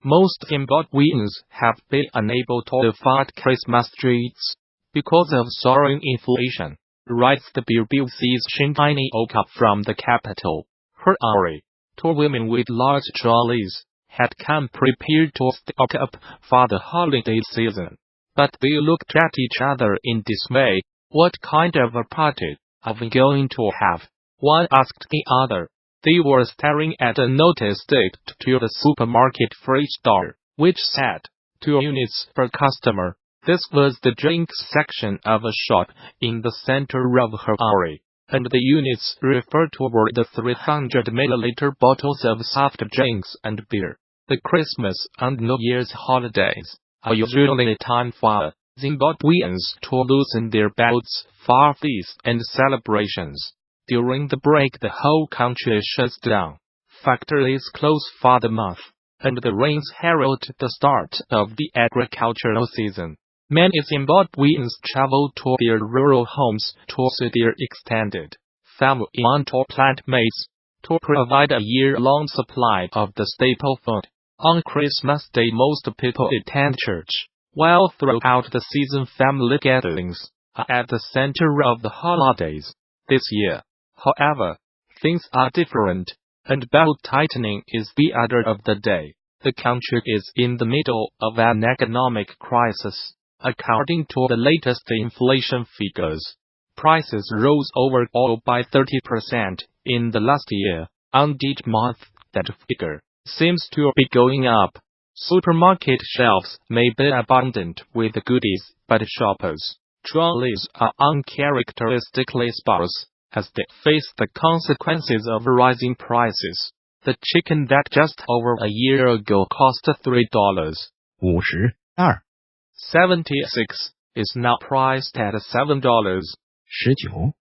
Most Zimbabweans have been unable to afford Christmas treats because of soaring inflation, writes the BBC's Shintani Oka from the capital. Harare. Two women with large trolleys had come prepared to stock up for the holiday season. But they looked at each other in dismay. What kind of a party are we going to have? One asked the other. They were staring at a notice taped to the supermarket fridge door, which said, 2 units per customer. This was the drinks section of a shop in the center of Harare, and the units referred to were the 300 milliliter bottles of soft drinks and beer. The Christmas and New Year's holidays are usually a time for Zimbabweans to loosen their belts for feasts and celebrations. During the break, the whole country shuts down. Factories close for the month, and the rains herald the start of the agricultural season. Many Zimbabweans travel to their rural homes to see their extended family and to plant maize to provide a year-long supply of the staple food. On Christmas Day, most people attend church, while throughout the season family gatherings are at the center of the holidays. This year, however, things are different, and belt-tightening is the order of the day. The country is in the middle of an economic crisis. According to the latest inflation figures, prices rose overall by 30% in the last year, and each month that figure seems to be going up. Supermarket shelves may be abundant with goodies, but shoppers' trolleys are uncharacteristically sparse as they face the consequences of rising prices. The chicken that just over a year ago cost $3.52 is now priced at $7.19,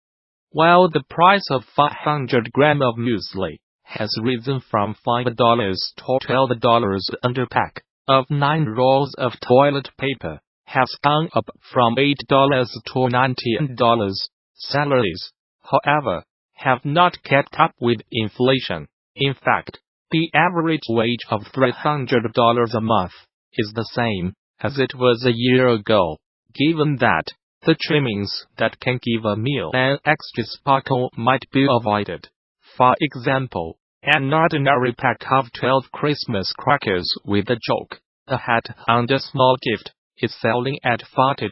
while the price of 500 grams of muesli has risen from $5 to $12, and a pack of 9 rolls of toilet paper has gone up from $8 to $19. Salaries, however, have not kept up with inflation. In fact, the average wage of $300 a month is the same as it was a year ago. Given that, the trimmings that can give a meal an extra sparkle might be avoided. For example, an ordinary pack of 12 Christmas crackers with a joke, a hat and a small gift is selling at $40,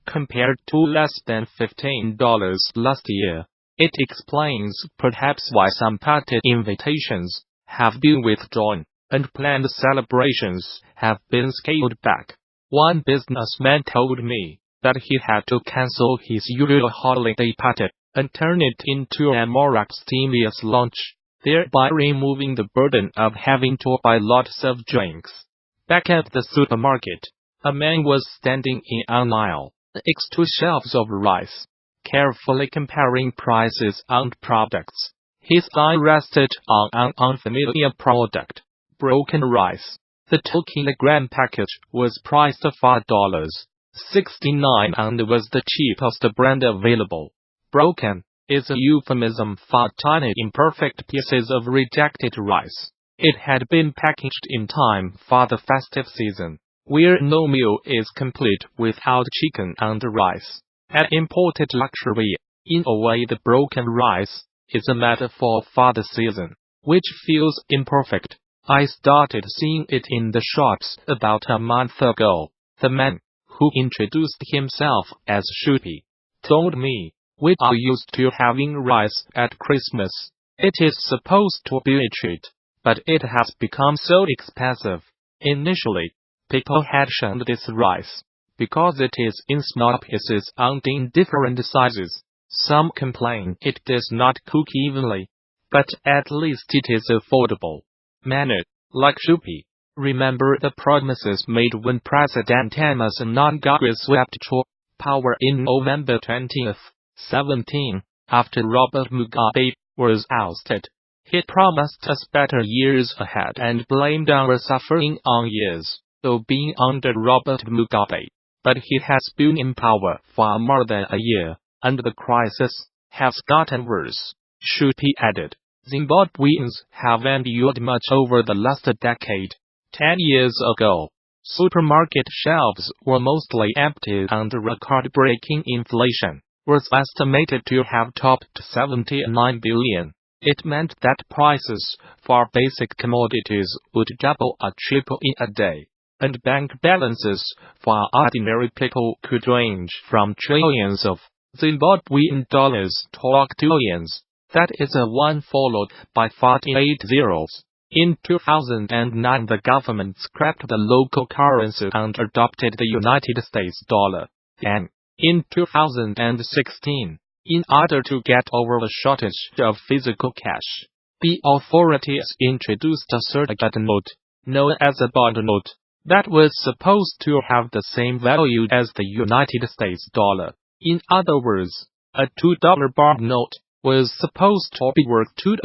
compared to less than $15 last year. It explains perhaps why some party invitations have been withdrawn, and planned celebrations have been scaled back. One businessman told me that he had to cancel his usual holiday party and turn it into a more abstemious lunch, thereby removing the burden of having to buy lots of drinks. Back at the supermarket, a man was standing in an aisle next to shelves of rice, carefully comparing prices and products. His eye rested on an unfamiliar product, broken rice. The 2-kilogram package was priced for $69 and was the cheapest brand available. Broken is a euphemism for tiny imperfect pieces of rejected rice. It had been packaged in time for the festive season, where no meal is complete without chicken and rice. An imported luxury. In a way, the broken rice is a metaphor for the season, which feels imperfect. I started seeing it in the shops about a month ago. The man, who introduced himself as Shupi, told me, "We are used to having rice at Christmas. It is supposed to be a treat, but it has become so expensive." Initially, people had shunned this rice because it is in small pieces and in different sizes. Some complain it does not cook evenly, but at least it is affordable. Many, like Shupi, remember the promises made when President Emmerson Mnangagwa swept to power in November 2017, after Robert Mugabe was ousted. He promised us better years ahead and blamed our suffering on years of being under Robert Mugabe. But he has been in power for more than a year, and the crisis has gotten worse. Shupi added, Zimbabweans have endured much over the last decade. 10 years ago, supermarket shelves were mostly empty and record-breaking inflation was estimated to have topped 79 billion. It meant that prices for basic commodities would double or triple in a day, and bank balances for ordinary people could range from trillions of Zimbabwean dollars to octillions. That is a 1 followed by 48 zeros. In 2009, the government scrapped the local currency and adopted the United States dollar. And in 2016, in order to get over the shortage of physical cash, the authorities introduced a surrogate note, known as a bond note, that was supposed to have the same value as the United States dollar. In other words, a $2 bond note was supposed to be worth $2,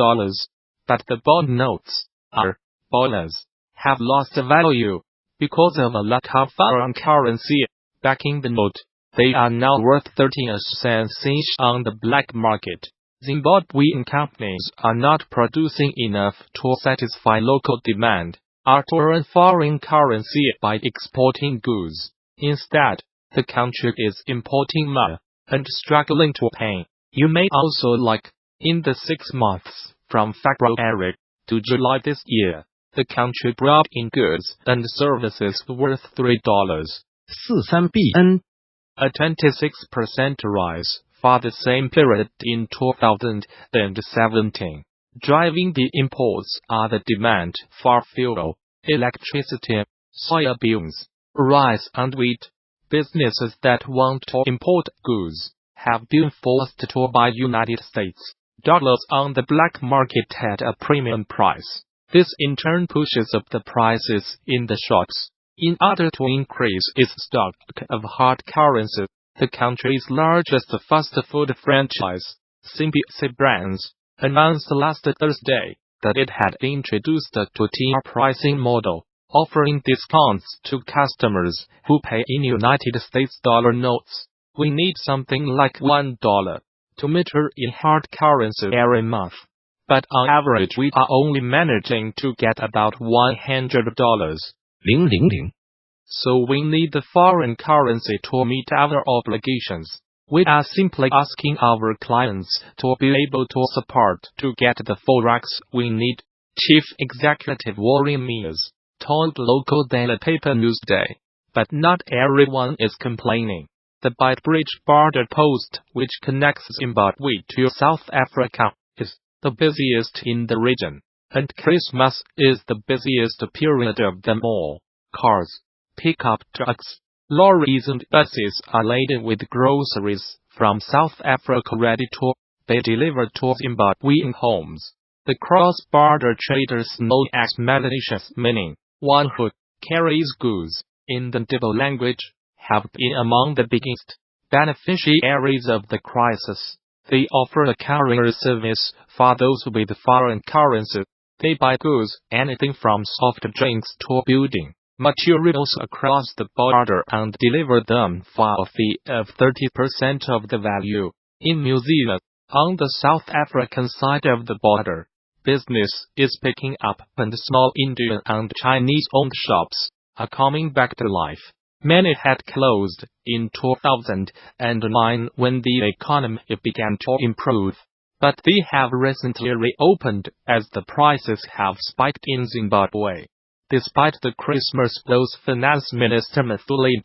but the bond notes, or dollars, have lost value because of a lack of foreign currency backing the note. They are now worth 13 cents each on the black market. Zimbabwean companies are not producing enough to satisfy local demand or to earn foreign currency by exporting goods. Instead, the country is importing more and struggling to pay. You may also like, in the 6 months from February to July this year, the country brought in goods and services worth $3.43 billion. A 26% rise for the same period in 2017. Driving the imports are the demand for fuel, electricity, soybeans, rice and wheat. Businesses that want to import goods have been forced to buy United States dollars on the black market at a premium price. This in turn pushes up the prices in the shops. In order to increase its stock of hard currency, the country's largest fast food franchise, Zimbabwe Brands, announced last Thursday that it had introduced a two-tier pricing model, offering discounts to customers who pay in United States dollar notes. We need something like $1 to meter in hard currency every month, but on average we are only managing to get about $100. So we need the foreign currency to meet our obligations. We are simply asking our clients to be able to support to get the forex we need, Chief Executive Warren Mears told local daily paper Newsday. But not everyone is complaining. The Beitbridge border post, which connects Zimbabwe to South Africa, is the busiest in the region, and Christmas is the busiest period of them all. Cars, pickup trucks, lorries and buses are laden with groceries from South Africa ready to be delivered to Zimbabwean homes. The cross-border traders known as malicious, meaning one who carries goods, in the Dibo language, have been among the biggest beneficiaries of the crisis. They offer a courier service for those with foreign currency. They buy goods, anything from soft drinks to building materials across the border and deliver them for a fee of 30% of the value. In New Zealand, on the South African side of the border, business is picking up and small Indian and Chinese-owned shops are coming back to life. Many had closed in 2009 when the economy began to improve, but they have recently reopened as the prices have spiked in Zimbabwe. Despite the Christmas blows, Finance Minister Mthuli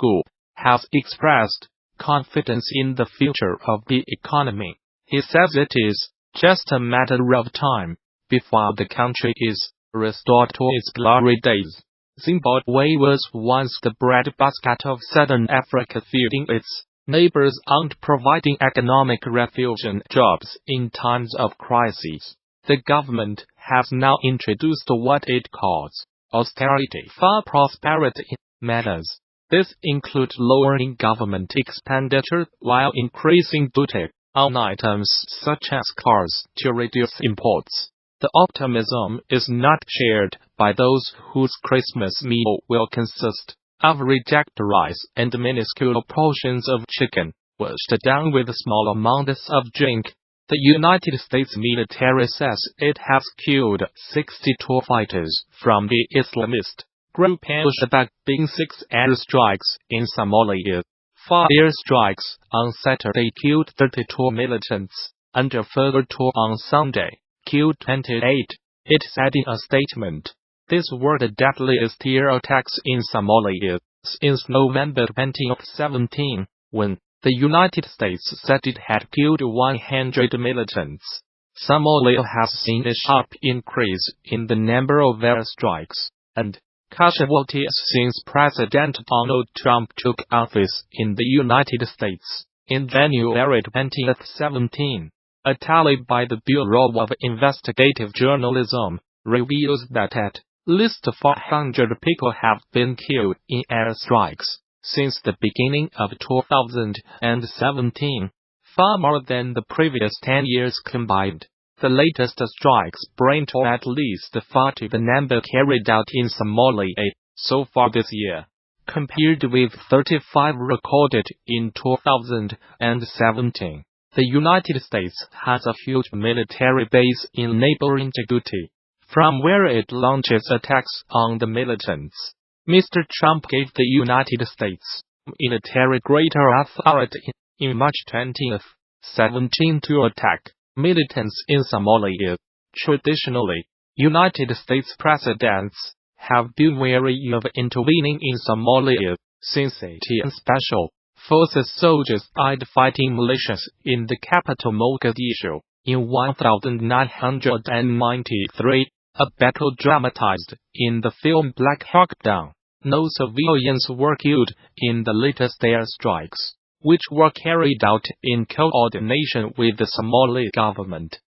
has expressed confidence in the future of the economy. He says it is just a matter of time before the country is restored to its glory days. Zimbabwe was once the breadbasket of Southern Africa, feeding its neighbors and providing economic refuge and jobs in times of crisis. The government has now introduced what it calls austerity for prosperity measures. This includes lowering government expenditure while increasing duty on items such as cars to reduce imports. The optimism is not shared by those whose Christmas meal will consist of reject rice and minuscule portions of chicken, washed down with small amounts of drink. The United States military says it has killed 62 fighters from the Islamist Group al-Shabaab being 6 airstrikes in Somalia. 5 airstrikes on Saturday killed 32 militants, and a further 2 on Sunday killed 28. It said in a statement. These were the deadliest air attacks in Somalia since November 2017, when the United States said it had killed 100 militants. Somalia has seen a sharp increase in the number of airstrikes and casualties since President Donald Trump took office in the United States in January 2017. A tally by the Bureau of Investigative Journalism reveals that at least 400 people have been killed in airstrikes since the beginning of 2017, far more than the previous 10 years combined. The latest strikes bring to at least 40 the number carried out in Somalia so far this year, compared with 35 recorded in 2017. The United States has a huge military base in neighboring Djibouti, from where it launches attacks on the militants. Mr. Trump gave the United States military greater authority in March 2017 to attack militants in Somalia. Traditionally, United States presidents have been wary of intervening in Somalia since ATN Special Forces soldiers died fighting militias in the capital Mogadishu in 1993, a battle dramatized in the film Black Hawk Down. No civilians were killed in the latest airstrikes, which were carried out in coordination with the Somali government.